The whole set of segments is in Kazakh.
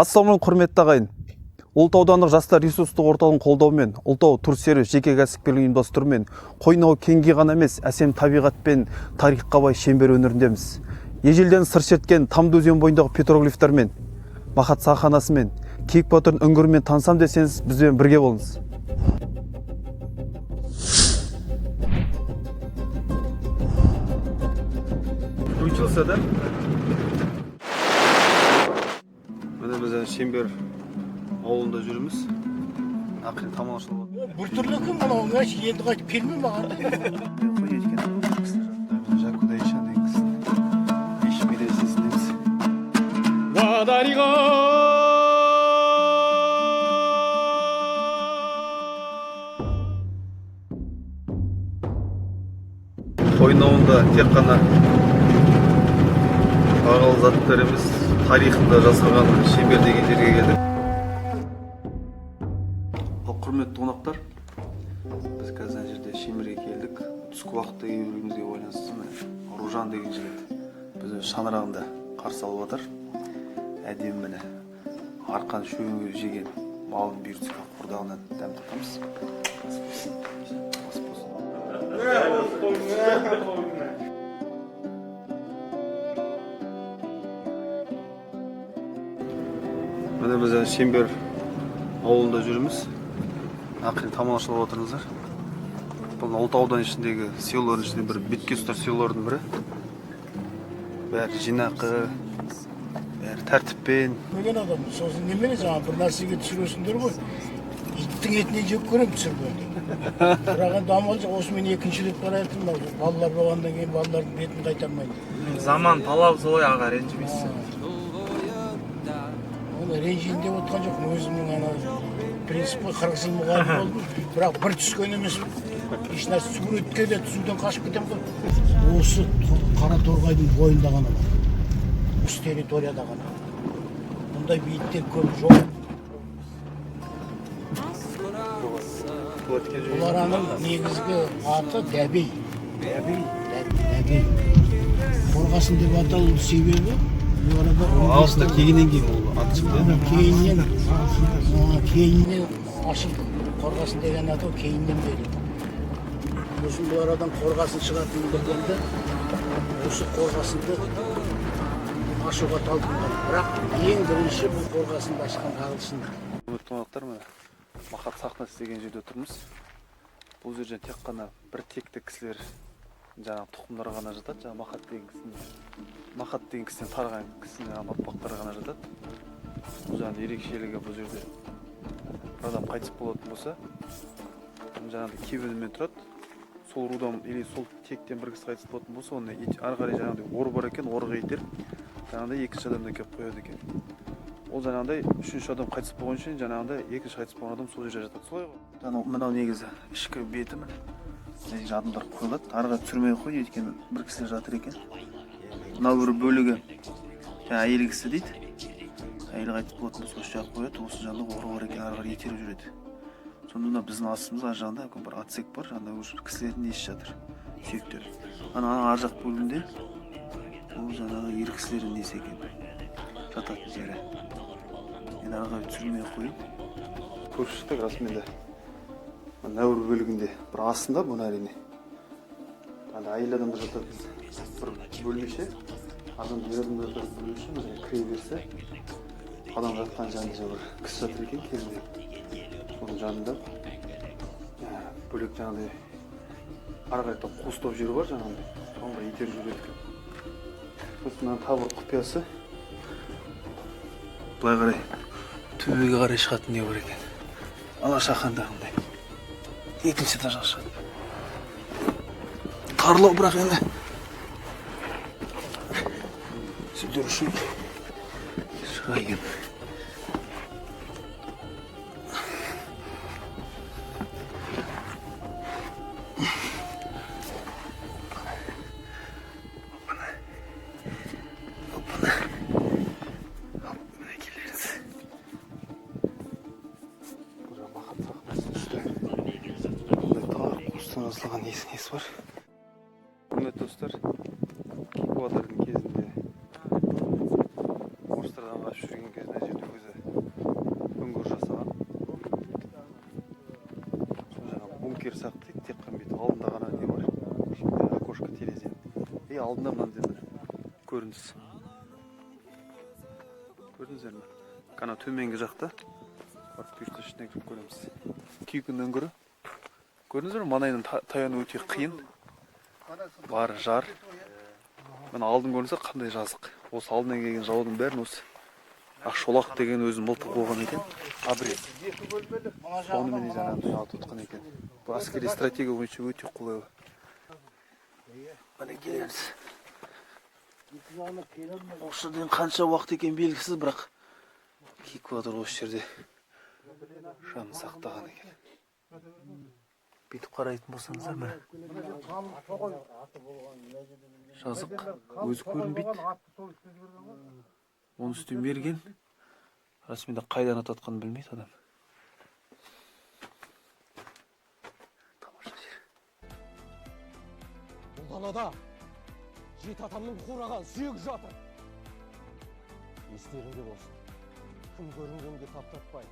Ассалаумағалейкум құрметті ағайын. Ұлытау аудандық жастар ресурстық орталығының қолдауымен, Ұлытау турсервис жеке кәсіпкерлік ұйымдастыруымен Қойнауы кеңге ғана емес, әсем табиғат пен тарихқа бай шеңбер өңіріндеміз. Ежелден сыр шерткен Тамды өзен бойындағы петроглифтармен, Махат саханасымен, Киік батырдың үңгірімен танысам десеңіз, бізбен бірге болыңыз. Включился, да? Міне біз шеңбер ауылында жүрміз. Ақырын тамашалап отыр. Бір түрлі кім мынауыңа енді қайтып келме маған. Жакуда ишан деген кісі. Еш бересесін емес. Қойнауында тек қана ағалы заттар емес, тарихында жасалған шеңбер деген жерге келдік. Құрметті қонақтар, біз қазір жерде шеңберге келдік. Түскі уақытта келуімізге байланысты Ружан деген жігіт бізді шаңырағында қарсы алып отыр. Әдемі міне арқан шөңге жеген малын бұйыртса құрдағынан дәм татамыз. Міне біз шеңбер ауылында жүрміз. Ақырын тамашалап отырыңыздар. Бұл Ұлытау ауданының ішіндегі селолардың ішінде бір бетке ұстар селолардың бірі. Бәрі жинақы, бәрі тәртіппен. Көрген адам, сосын немене жаңа бір нәрсеге түсіресіңдер ғой. Иттің етінен жеп көрем түсіргенде. Бірақ енді амал жоқ, осы мен екінші рет барайын, балалар болғаннан кейін балалардың бетін қайтармайды. Заман талабы солай аға, ренжімейсің. Оны ренжейін деп отқан жоқпын, өзімнің ана принципі қырғызым мұғалім болдым. Бірақ бір түскен емеспін. Еш нәрсе суретке де түсуден қашып кетем ғой. Осы Қара торғайдың бойында ғана бар. Осы территорияда ғана. Бұндай бейіттер көп жоқ. Бұлараның негізгі аты Дәбей. Дәбей. Қорғасын деп аталу себебі Алыста келгеннен кейін ол аты шықты. Кейіннен ашылды. Қорғасын деген атау кейіннен бері. Сосын бұларадан қорғасын шығатынын білгенде осы қорғасынды ашуға талпынған. Бірақ ең бірінші бұл қорғасынды ашқан ағылшындар. Құрметті қонақтар, Махат сахнасы деген жерде тұрмыз. Бұл жерде тек қана бір текті кісілер, жаңағы тұқымдар ғана жатады. Жаңағы Махат деген кісіден тараған кісінің ұрпақтары ғана жатады. Бұл жаңағы ерекшелігі бұл жерде бір адам қайтыс болатын болса, жаңағы кебінімен тұрады. Сол рудан или сол тектен бір кісі қайтыс болатын болса, оны ары қарай жаңағыдай ор бар екен, орға итеріп, жаңағыдай екінші адамды келіп қояды екен. Ол жаңағыдай үшінші адам қайтыс болған үшін жаңағыдай екінші қайтыс болған адам сол жерде жатады. Солай ғой. Мынау негізі ішкі беті міне. Негізі адамдар қойылады. Арыға түсірмей қой, өйткені бір кісілер жатыр екен. Мынау бір бөлігі әйел кісі дейді. Әйел қайтыс болатын болса осы жаққа қояды, осы жағында ор бар екен, ары қарай итеріп жүреді. Сонда біздің астымызда ар жағында бір отсек бар, жаңағыдай уже кісілердің несі жатыр, сүйектер. Ар жақ бөлімде ол жаңағы ер кісілердің несі екен, жататын жері. Енді арға түсірмей қойып көріп шықтық расымен де. Нәуір бөлігінде бір астында бұны әрине. Әйел адамдар жататын бір бөлмеше, адам ер адамдар жататын бөлмеше, кіре берсе, адам жатқан жанында бір кісі жатыр екен кезінде. Соның жанында бөлек жаңағыдай ары қарай қуыстау жері бар жаңағыдай. Соңғы итеріп жүреді екен. Сосын табыр құпиясы былай қарай төбеге қарай шығатын не бар екен. Алашахандағындай. Екінші этажға шығады. Тарлау бірақ енді сіздер үшін шыға екен. Асылған несі бар. Құрметті достар, Киік батырдың кезінде орыстардан қашып жүрген кезінде жерде өзі жасақ дейді, тек қана бүйтіп алдында ғана не бар. Şimdi окошко терезе. Алдында мынандай көрініс. Көрдіңіздер ме? Қана төменгі жақта бар пештің ішіне кіріп көреміз. Күйкінің үңгірі. Көрдіңіздер ме? Маңайынан таяну өте қиын. Бар жар. Мына алдын көрінсе қандай жазық. Осы алдынан келген жаудың бәрін осы Ақшолақ деген өзі мылтық болған екен. Обрез. Сонымен жаңағыдай атып отқан екен. Бұл әскери стратегия бойынша өте қолайлы. Міне келеміз. Осы жерден қанша уақыт екен белгісіз, бірақ киквадр осы жерде жанын сақтаған екен. Бүйтіп қарайтын болсаңыздар міне. Жазық өзі көрінбейді. Оның үстіне берген. Расымен қайдан ататқанын білмейді адам. Тамаша жер. Бұл далада жеті атамның қураған сүйегі жатыр. Естеріңде болсын. Кім көрінгенге таптатпай.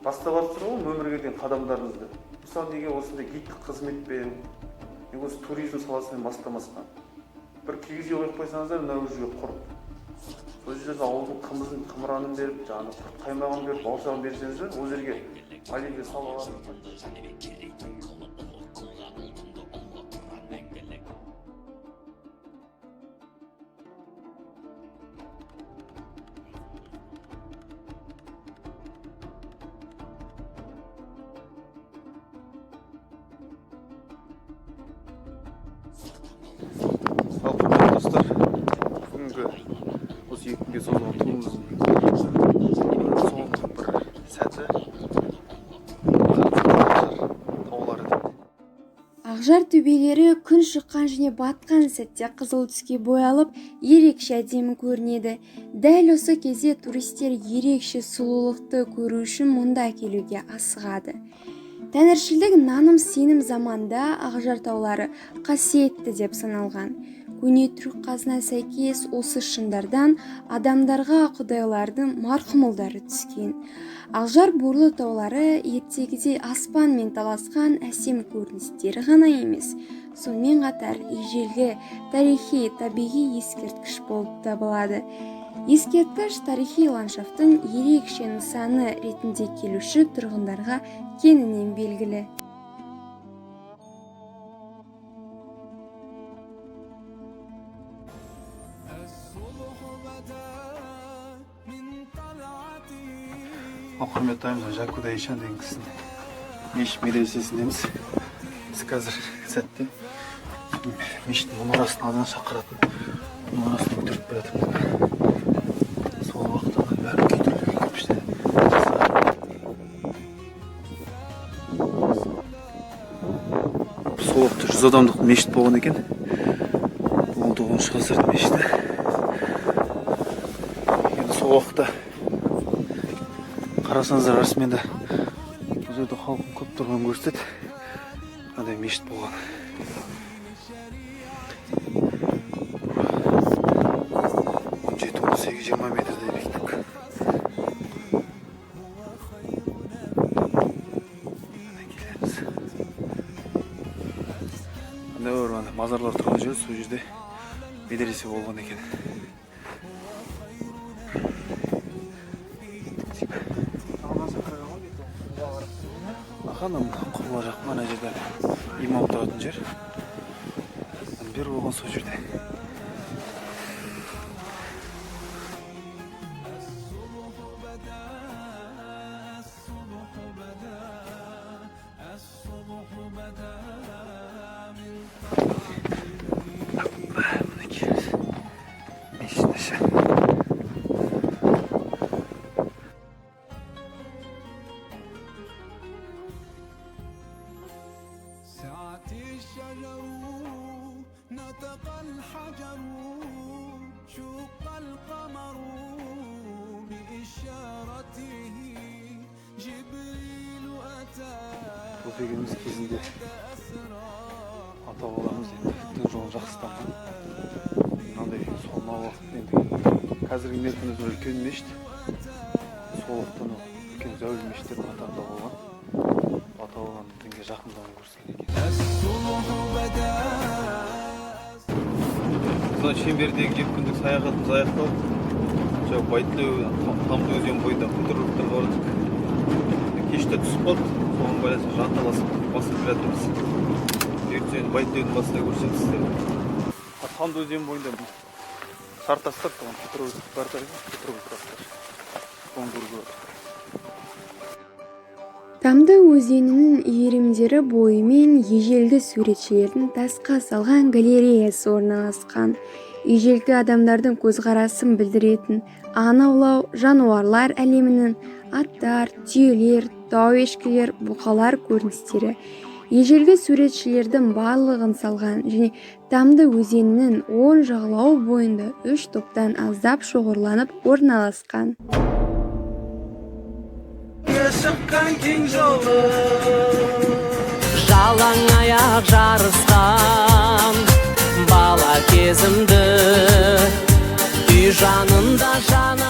Бастап жатыр ғой өмірге деген қадамдарыңызды. Мысалы неге осындай гидтік қызметпен, неге осы туризм саласымен бастамасқа. Бір киіз үй қойып қойсаңыздар, мына жерге құрып. Сол жерде ауылдың қымызын, қымыранын беріп, жаңағы құрт қаймағын беріп, бауырсағын берсеңіздер, ол жерге оливье салып алады. Құрметті достар, бүгінгі осы 2 күнге созылған турымыздың соңғы бір сәті таулары дейді. Ақжар төбелері күн шыққан және батқан сәтте қызыл түске боялып, ерекше әдемі көрінеді. Дәл осы кезде туристер ерекше сұлулықты көру үшін мұнда келуге асығады. Тәңіршілдік наным сенім заманда Ақжар таулары қасиетті деп саналған. Көне түрік қазына сәйкес осы шыңдардан адамдарға құдайлардың марқұмылдары түскен. Ақжар борлы таулары ертегіде аспанмен таласқан әсем көріністері ғана емес, сонымен қатар ежелгі тарихи табиғи ескерткіш болып табылады. Ескерткіш тарихи ландшафтың ерекше нысаны ретінде келуші тұрғындарға кеңінен белгілі. Құрметті ағайындар, Жакуда Ишан деген кісінің мешіт медресесіндеміз. Біз қазір сәтте мешіттің мұнарасына азан шақыратын мұнарасына көтеріп бара жатырмыз. Сол уақытта бәрі күйдірілген кірпіштер. Сол уақытта 100 адамдық мешіт болған екен. 19 ғасырдың мешіті. Енді сол уақытта қарасаңыздар, расымен де бұл жерде халықтың көп тұрғанын көрсетеді. Мынандай мешіт болған. Жеті, 18-20 метрдей биіктік. Келеміз. Мындай бір мазарлар тұрған жер, сол жерде медресе болған екен. Ханым құбыла жақ мана жерде имам тұратын жер. Бер болған сол жерде. Міне келеміз. Мешіттің іші. Бұл дегеніміз кезінде ата-бабамыз енді дін жолын жақсы ұстанған. Мынандай сонау уақыт енді қазіргі меркіміздің үлкен мешіт. Сол уақыттан үлкен зәулім мешіт деп атауда болған. Ата болған дінге жақындығын көрсеткен екен. Соның шеңбердегі 2 күндік саяхатымыз аяқталып, Байтілеу Тамды өзен бойында құтырылықтарға бардық. Кеште түсіп қалды, соған байланысты жанталасып басып жатырмыз. Ертең Байтілеудің басына көрсетемін сіздерге. Тамды өзен бойында шартастар туған Петровск бартар екен, Петровск тастар. Соны көруге бардық. Тамды өзенінің иірімдері бойымен ежелгі суретшілердің тасқа салған галереясы орналасқан. Ежелгі адамдардың көзқарасын білдіретін аң аулау, жануарлар әлемінің аттар, түйелер, тау ешкілер, бұқалар көріністері. Ежелгі суретшілердің барлығын салған және Тамды өзенінің оң жағалауы бойында 3 топтан аздап шоғырланып орналасқан. Жалаң аяқ жарысқан бала кезімді үй жанында жаны